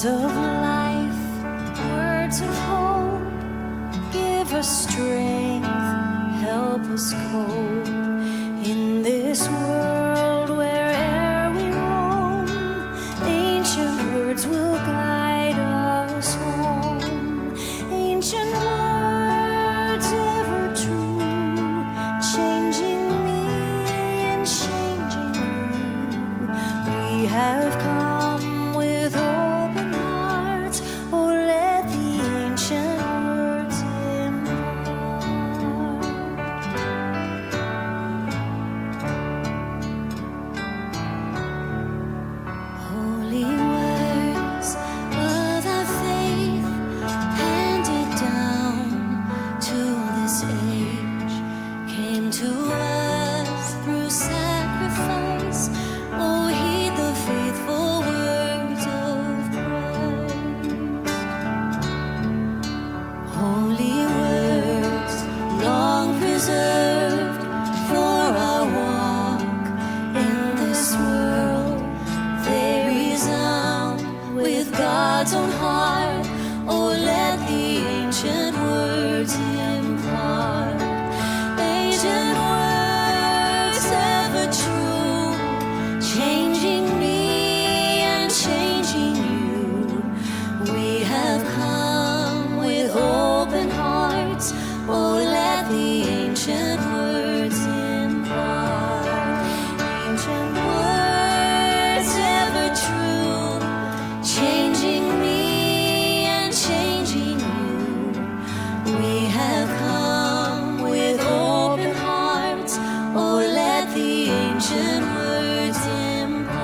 Words of life, words of hope, give us strength, help us cope in this world where'er we roam. Ancient words will guide us home. Ancient words ever true, changing me and changing you. We have come with open hearts. Oh, let the ancient words impart. Holy words of our faith, handed down to this age, came to us through sacrifice. Oh, heed the faithful words of Christ. Holy words, long preserved for our walk in this world, they resound with God's own heart. Oh, let the ancient words impart. Ancient words ever true, changing me and changing you. We have come with open hearts. Oh, let the ancient words impart. Ancient words ever true, changing me and changing you. We have come with open hearts. Oh, let the ancient words impart.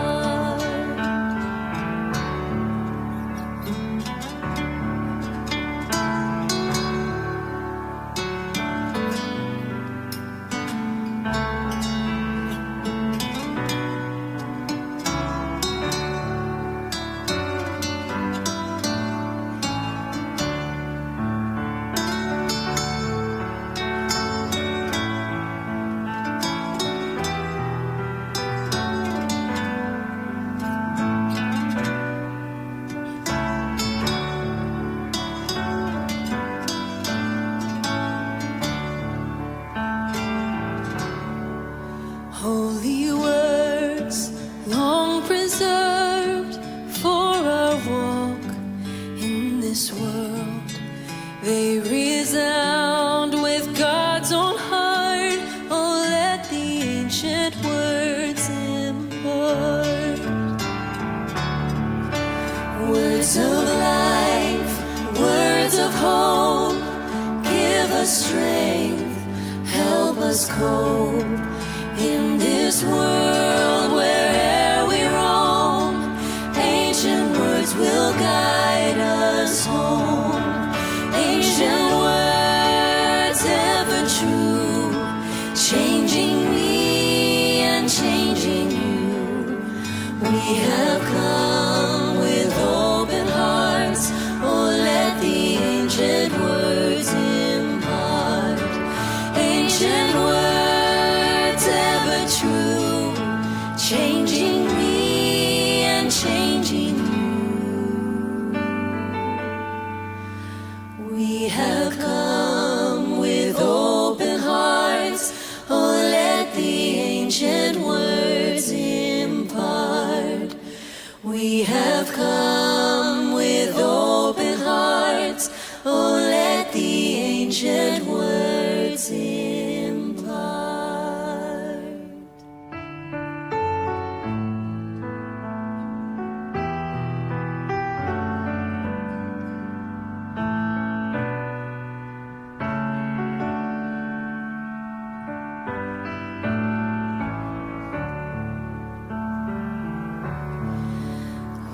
Holy words, long preserved for our walk in this world, they resound with God's own heart. Oh, let the ancient words impart. Words of life, words of hope, give us strength, help us cope in this world where'er we roam. Ancient words will guide us home. Ancient words ever true, changing me and changing you. We have come with open hearts. Oh, let the ancient words impart. Ancient words ever true, changing me and changing you. We have come with open hearts. Oh, let the ancient words impart. We have come with open hearts. Oh, let the ancient words impart.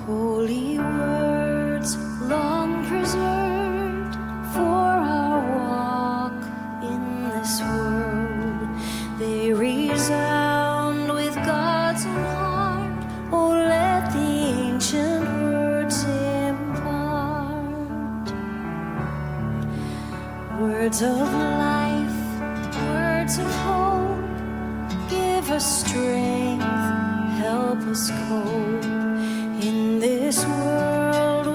Holy words, long preserved for our walk in this world, they resound with God's own heart. Oh, let the ancient words impart. Words of life, words of hope, give us strength, help us cope in this world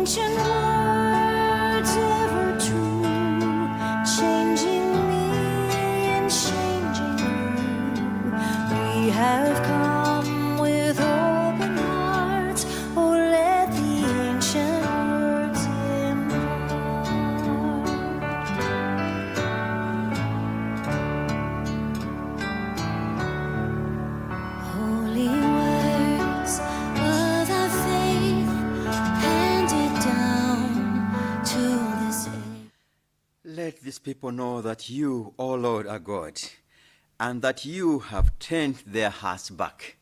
ancient words ever true, changing me and changing you. We have come with open hearts. Oh, let the ancient words impart. Holy words of our faith, handed down to this age. Let these people know that you, O Lord, are God, and that you have turned their hearts back.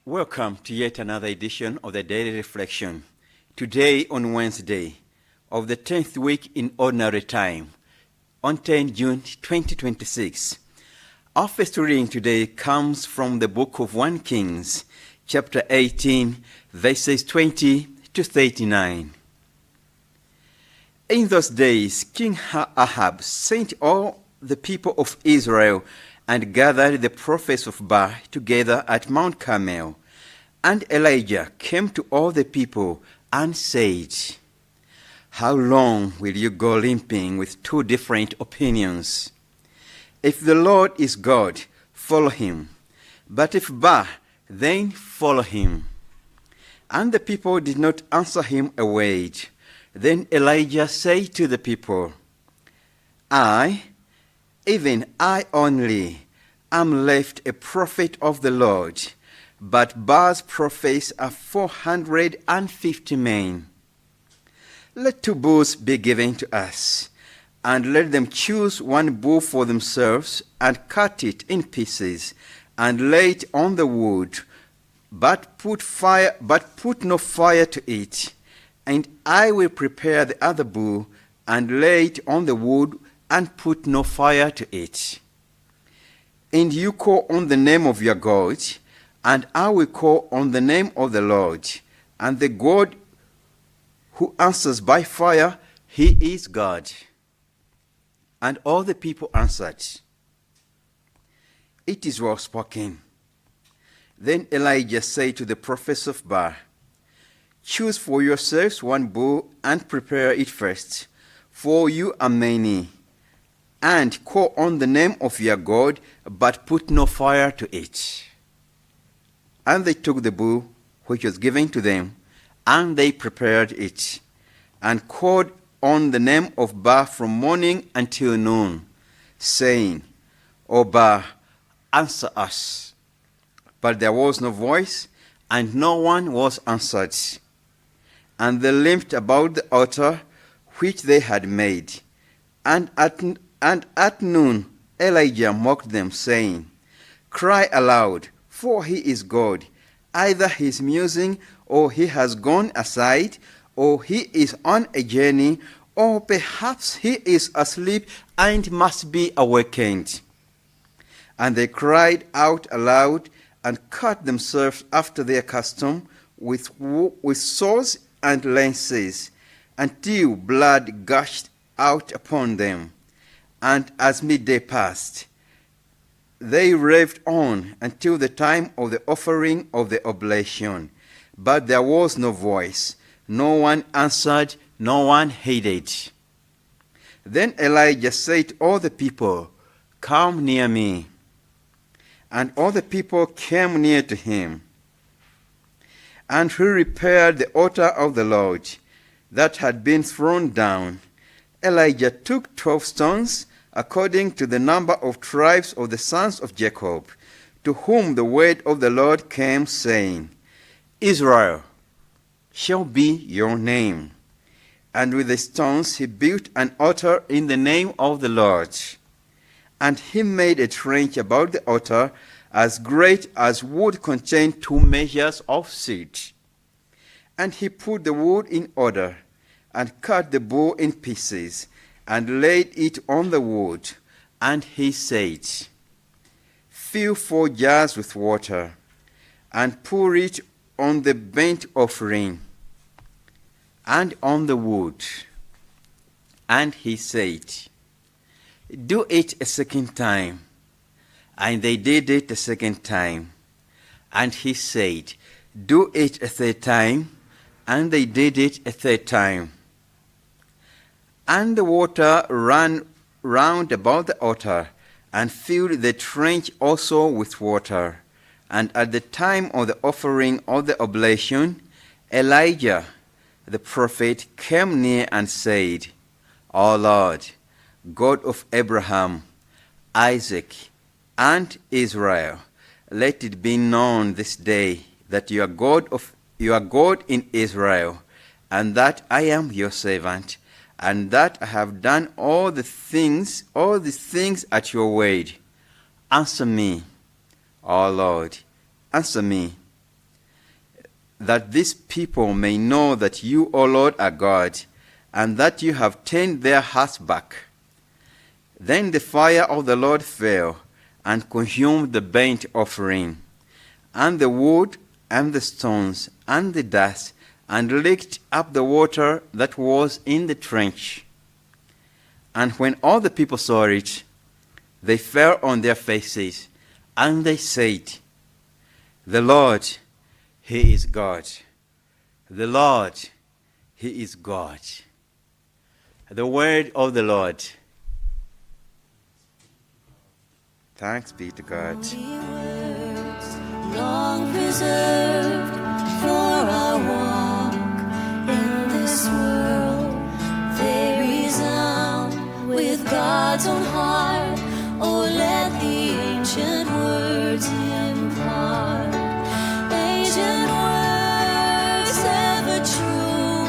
Welcome to yet another edition of the Daily Reflection, today on Wednesday of the 10th week in Ordinary Time, on 10 June 2026. Our first reading today comes from the book of 1 Kings, chapter 18, verses 20 to 39. In those days, King Ahab sent all the people of Israel and gathered the prophets of Baal together at Mount Carmel. And Elijah came to all the people and said, "How long will you go limping with two different opinions? If the Lord is God, follow him. But if Baal, then follow him." And the people did not answer him a word. Then Elijah said to the people, "I, even I only, am left a prophet of the Lord, but Baal's prophets are 450 men. Let 2 bulls be given to us, and let them choose 1 bull for themselves, and cut it in pieces, and lay it on the wood, but put no fire to it. And I will prepare the other bull, and lay it on the wood, and put no fire to it. And you call on the name of your God, and I will call on the name of the Lord, and the God who answers by fire, he is God." And all the people answered, "It is well spoken." Then Elijah said to the prophets of Baal, "Choose for yourselves 1 bull and prepare it first, for you are many, and call on the name of your God, but put no fire to it." And they took the bull which was given to them, and they prepared it, and called on the name of Baal from morning until noon, saying, "O Baal, answer us." But there was no voice, and no one was answered. And they limped about the altar which they had made. And at noon Elijah mocked them, saying, "Cry aloud, for he is God. Either he is musing, or he has gone aside, or he is on a journey, or perhaps he is asleep and must be awakened." And they cried out aloud, and cut themselves after their custom with swords and lances, until blood gushed out upon them. And as midday passed, they raved on until the time of the offering of the oblation. But there was no voice, no one answered, no one heeded. Then Elijah said to all the people, "Come near me." And all the people came near to him. And he repaired the altar of the Lord that had been thrown down. Elijah took 12 stones, according to the number of tribes of the sons of Jacob, to whom the word of the Lord came, saying, "Israel shall be your name." And with the stones he built an altar in the name of the Lord. And he made a trench about the altar as great as would contain 2 measures of seed. And he put the wood in order, and cut the bull in pieces, and laid it on the wood. And he said, "Fill 4 jars with water, and pour it on the burnt offering, and on the wood." And he said, "Do it a second time." And they did it a second time. And he said, "Do it a third time." And they did it a third time. And the water ran round about the altar, and filled the trench also with water. And at the time of the offering of the oblation, Elijah the prophet came near and said, O Lord, God of Abraham, Isaac, and Israel, let it be known this day that you are God in Israel, and that I am your servant, and that I have done all these things at your word. Answer me, O Lord, answer me, that this people may know that you, O Lord, are God, and that you have turned their hearts back. Then the fire of the Lord fell and consumed the burnt offering, and the wood, and the stones, and the dust, and licked up the water that was in the trench. And when all the people saw it, they fell on their faces, and they said, The Lord, He is God. The Lord, He is God. The word of the Lord. Thanks be to God. Words long preserved for our walk in this world, they resound with God's own heart. Oh, let the ancient words impart, ancient words ever true,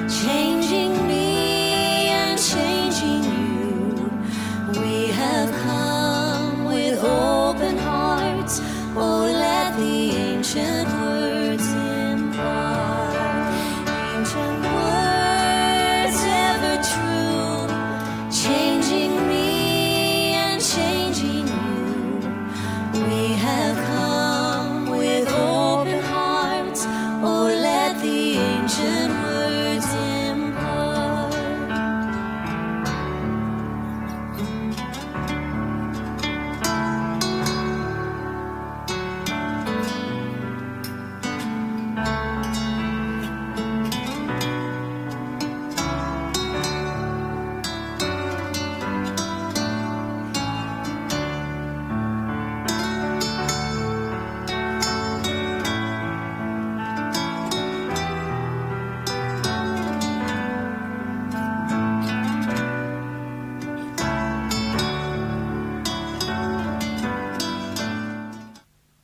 changing me and changing you. We have come with open hearts. Oh, let the ancient words impart, ancient words ever true, changing me and changing you. We have come with open hearts. Oh, let the ancient words impart.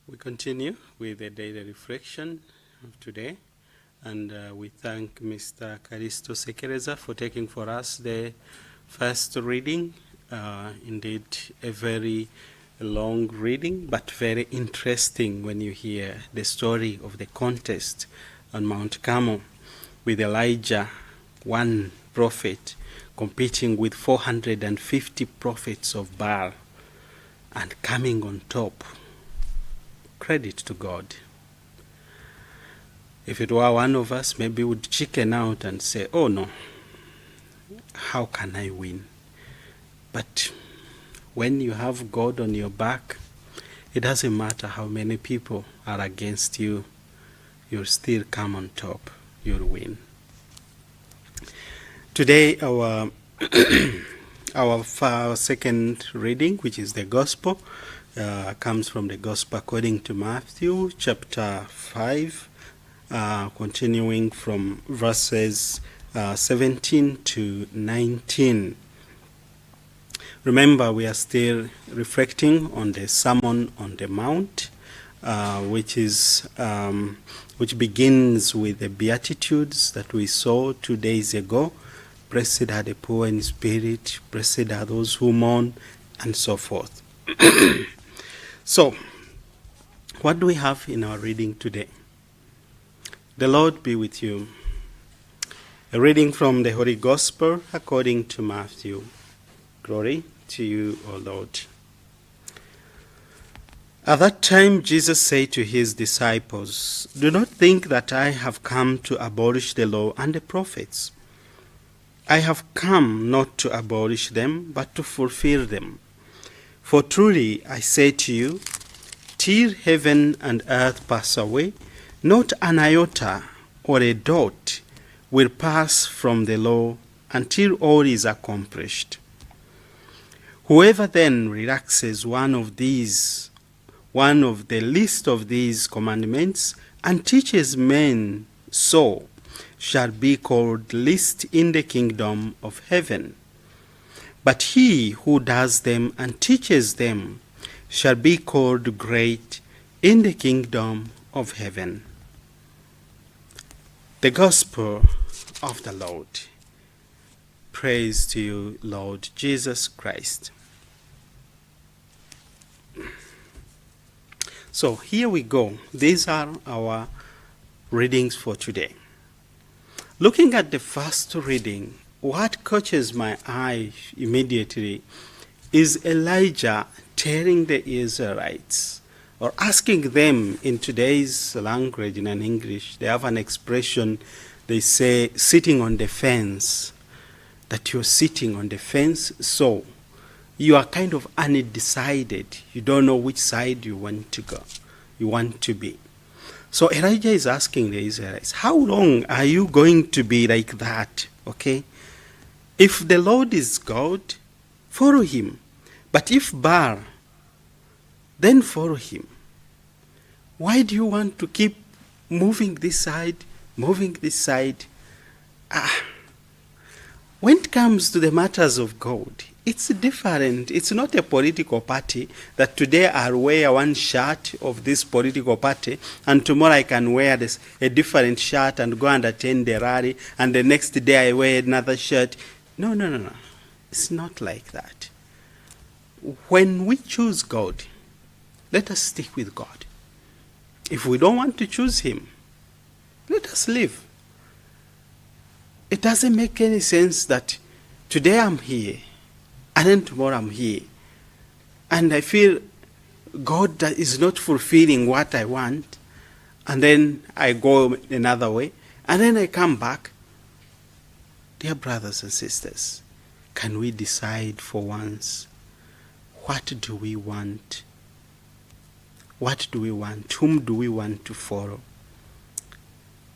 We continue with the daily reflection of today, and we thank Mr. Karisto Sekereza for taking for us the first reading. Indeed, a very long reading, but very interesting when you hear the story of the contest on Mount Carmel with Elijah, one prophet, competing with 450 prophets of Baal and coming on top. Credit to God. If it were one of us, maybe would chicken out and say, oh no, how can I win? But when you have God on your back, it doesn't matter how many people are against you, you'll still come on top, you'll win. Today, our our second reading, which is the Gospel, comes from the Gospel according to Matthew, chapter 5, continuing from verses 17 to 19. Remember, we are still reflecting on the Sermon on the Mount, which begins with the Beatitudes that we saw 2 days ago. Blessed are the poor in spirit, blessed are those who mourn, and so forth. So, what do we have in our reading today? The Lord be with you. A reading from the Holy Gospel according to Matthew. Glory to you, O Lord. At that time, Jesus said to his disciples, Do not think that I have come to abolish the law and the prophets. I have come not to abolish them, but to fulfill them. For truly I say to you, till heaven and earth pass away, not an iota or a dot will pass from the law until all is accomplished. Whoever then relaxes one of the least of these commandments and teaches men so shall be called least in the kingdom of heaven. But he who does them and teaches them shall be called great in the kingdom of heaven. The Gospel of the Lord. Praise to you, Lord Jesus Christ. So here we go. These are our readings for today. Looking at the first reading, what catches my eye immediately is Elijah telling the Israelites, or asking them in today's language, in English, they have an expression, they say, sitting on the fence, that you're sitting on the fence, so you are kind of undecided. You don't know which side you want to go, you want to be. So Elijah is asking the Israelites, how long are you going to be like that? Okay? If the Lord is God, follow him. But if Baal, then follow him. Why do you want to keep moving this side, moving this side? When it comes to the matters of God, it's different. It's not a political party that today I'll wear one shirt of this political party and tomorrow I can wear a different shirt and go and attend the rally and the next day I wear another shirt. No. It's not like that. When we choose God, let us stick with God. If we don't want to choose him, let us live. It doesn't make any sense that today I'm here and then tomorrow I'm here. And I feel God is not fulfilling what I want. And then I go another way. And then I come back. Dear brothers and sisters, can we decide for once? What do we want? What do we want? Whom do we want to follow?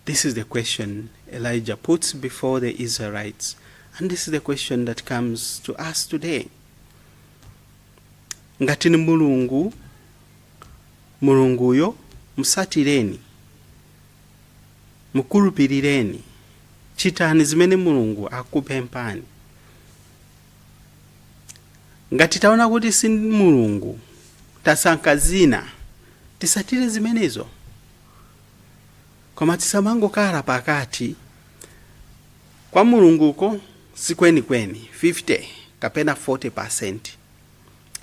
This is the question Elijah puts before the Israelites. And this is the question that comes to us today. Ngati ni mulungu yo musatireni, mukulupirireni, chitani zimene mulungu akupempani. Ngati taona kuti si mulungu, tasankha zina, tisatire zimenezo. Koma tisamangokhala pakati, kwa mulunguko si kweni 50 kapena 40%.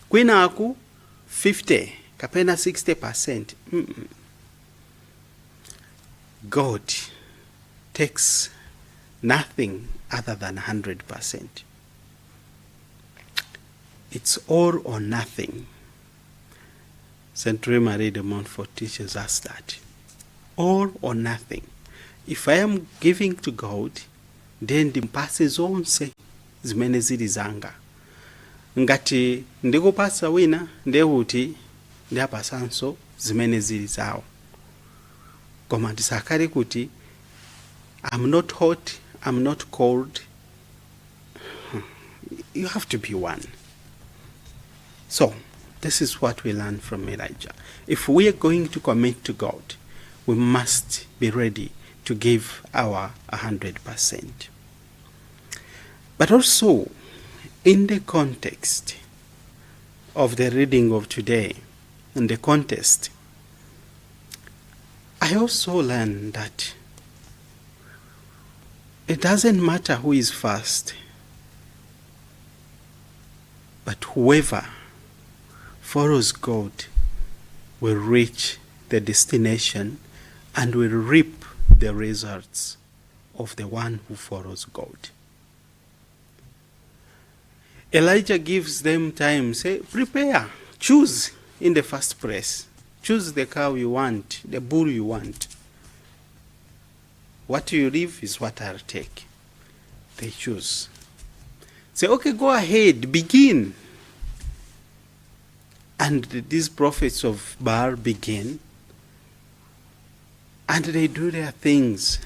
Kwinaku 50 kapena 60%. God takes nothing other than 100%. It's all or nothing. St. Marie de Montfort teaches us that. All or nothing. If I am giving to God, then ndimpase zonse zimene zili zanga. Ngati ndikupasa wina ndekuti ndiapasanso zimene zili zawo. Koma tisakale kuti I'm not hot, I'm not cold. You have to be one. So, this is what we learn from Elijah. If we are going to commit to God, we must be ready to give our 100%. But also, in the context of the reading of today, in the context, I also learned that it doesn't matter who is first, but whoever follows God will reach the destination and will reap the results of the one who follows God. Elijah gives them time, say, prepare, choose in the first place. Choose the cow you want, the bull you want. What you leave is what I'll take. They choose. Say, okay, go ahead, begin. And these prophets of Baal begin, and they do their things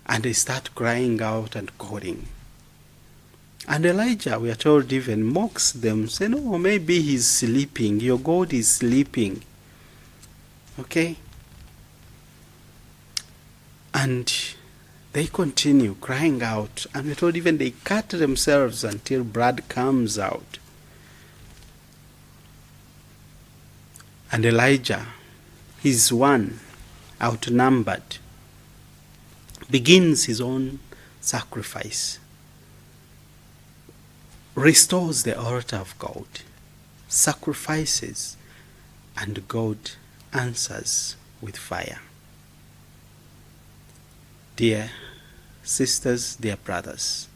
and they start crying out and calling. And Elijah, we are told, even mocks them, say, no, maybe he's sleeping. Your God is sleeping. Okay? And they continue crying out, and we're told even they cut themselves until blood comes out. And Elijah, he's one, outnumbered, begins his own sacrifice, restores the altar of God, sacrifices, and God answers with fire. Dear sisters, dear brothers,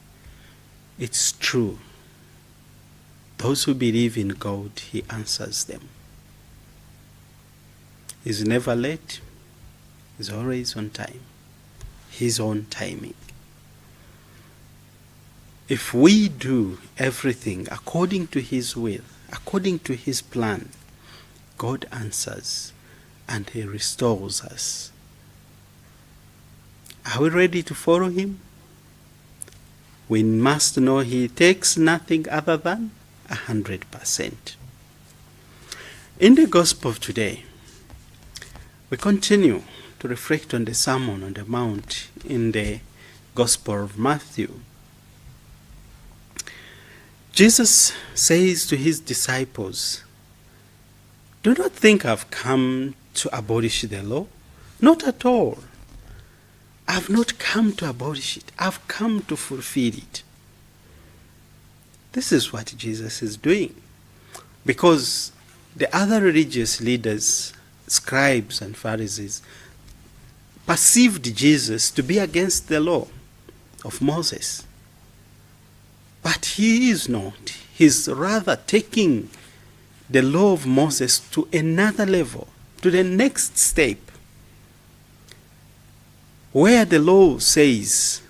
it's true. Those who believe in God, He answers them. He's never late. He's always on time. His own timing. If we do everything according to His will, according to His plan, God answers and He restores us. Are we ready to follow Him? We must know He takes nothing other than 100%. In the Gospel of today, we continue to reflect on the Sermon on the Mount in the Gospel of Matthew. Jesus says to His disciples, do not think I've come to abolish the law. Not at all. I've not come to abolish it. I've come to fulfill it. This is what Jesus is doing. Because the other religious leaders, scribes and Pharisees, perceived Jesus to be against the law of Moses. But He is not. He's rather taking the law of Moses to another level, to the next step, where the law says,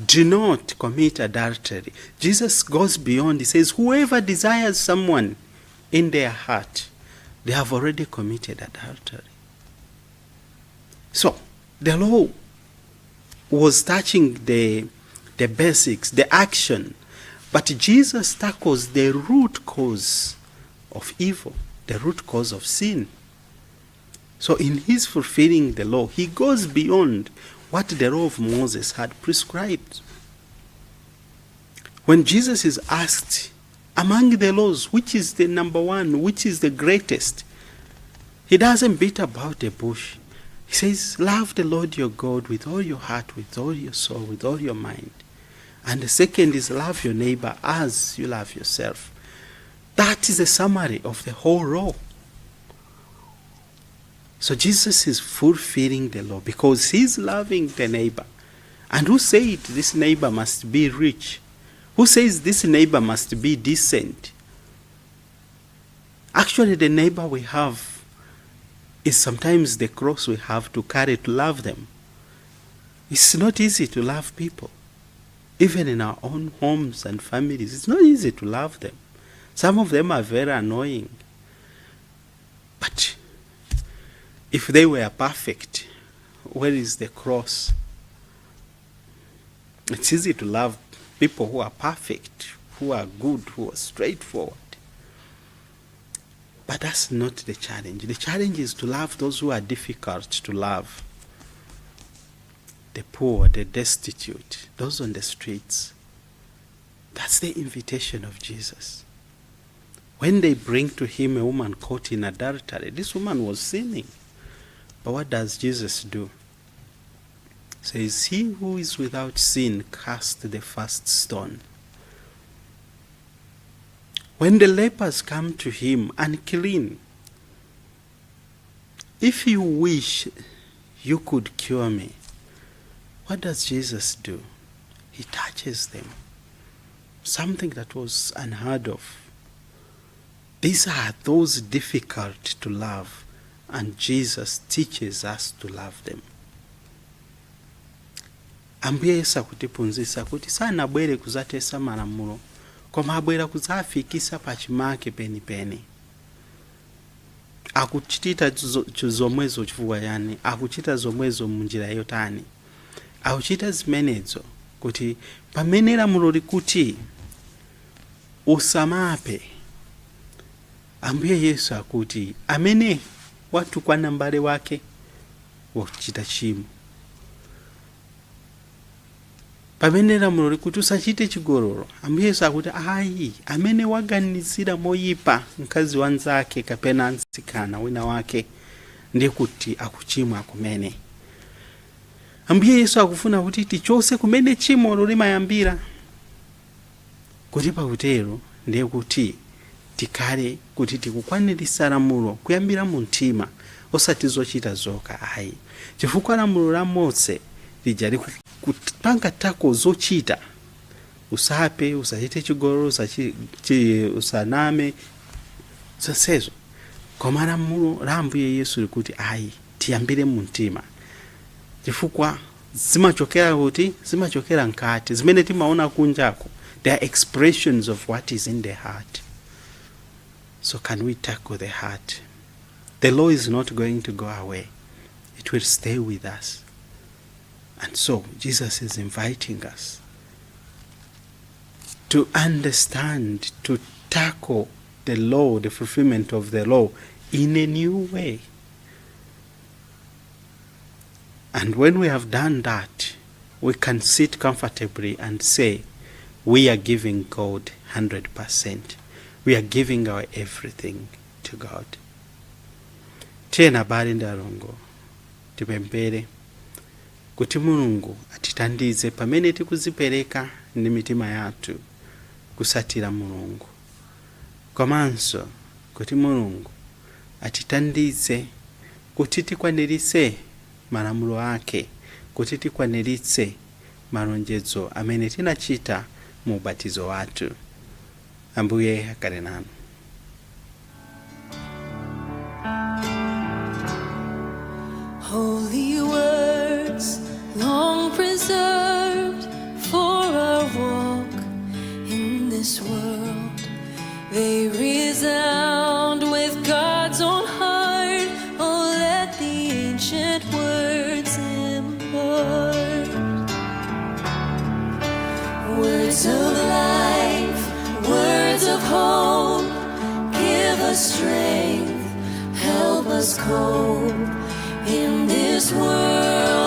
do not commit adultery. Jesus goes beyond. He says, whoever desires someone in their heart, they have already committed adultery. So, the law was touching the basics, the action, but Jesus tackles the root cause of evil, the root cause of sin. So in His fulfilling the law, He goes beyond what the law of Moses had prescribed. When Jesus is asked, among the laws, which is the number one, which is the greatest, He doesn't beat about the bush. He says, love the Lord your God with all your heart, with all your soul, with all your mind. And the second is love your neighbor as you love yourself. That is a summary of the whole law. So Jesus is fulfilling the law because He's loving the neighbor. And who said this neighbor must be rich? Who says this neighbor must be decent? Actually, the neighbor we have is sometimes the cross we have to carry to love them. It's not easy to love people. Even in our own homes and families, it's not easy to love them. Some of them are very annoying. But if they were perfect, where is the cross? It's easy to love people who are perfect, who are good, who are straightforward. But that's not the challenge. The challenge is to love those who are difficult to love. The poor, the destitute, those on the streets. That's the invitation of Jesus. When they bring to Him a woman caught in adultery, this woman was sinning. But what does Jesus do? He says, he who is without sin cast the first stone. When the lepers come to Him unclean, if you wish, you could cure me. What does Jesus do? He touches them. Something that was unheard of. These are those difficult to love, and Jesus teaches us to love them. Ambuye Yesu akutipunzisa kuti sana bwere kuzatesa malamulo, koma abwera kuzafikisa pachimake penipeni. Akuchita zomwezo chifukwa yani, akuchita zomwezo munjira yotani. akuchita zimenezo kuti pamene lamulo likuti usamape, Ambuye Yesu akuti amene watukwana m'bale wake wachita chimo. Pamene lamulo likuti usachite chigololo, Ambuye Yesu akuti ayi, amene waganizira moyipa mkazi wanzake kapena mtsikana wina wake ndiye kuti akuchimwa kumene. Ambuye Yesu akufuna kuti tichose kumene chimo limayambira, kuti pakutero ndiye kuti tikale kuti tikukwaniritsa lamulo kuyambira mu mtima osati zochita zokha ayi. Chifukwa lamulo la Mose lija likupanga tako zochita, usape, usachite chigololo, usaname, zonsezo. Koma lamulo la Ambuye Yesu likuti ayi, tiyambire mu mtima. Chifukwa zimachokera kuti zimachokera nkati, zimene timaona kunjako, they are expressions of what is in the heart. So can we tackle the heart? The law is not going to go away. It will stay with us. And so Jesus is inviting us to understand, to tackle the law, the fulfillment of the law in a new way. And when we have done that, we can sit comfortably and say, we are giving God 100%. We are giving our everything to God. Tena bali ndalongo tipempere kuti Mulungu atitandize pamene tikuzipereka ndi mitima yathu kusatira Mulungu. Komanso kuti Mulungu atitandize kuti tikwaniritse malamulo ake, kuti tikwaniritse malonjezo amene tinachita mu ubatizo wathu. Ambuye akhale nanu. Holy words long preserved for our walk in this world, they resound with God's own heart. Oh, let the ancient words impart words of life, words of hope. Give us strength, help us cope in this world.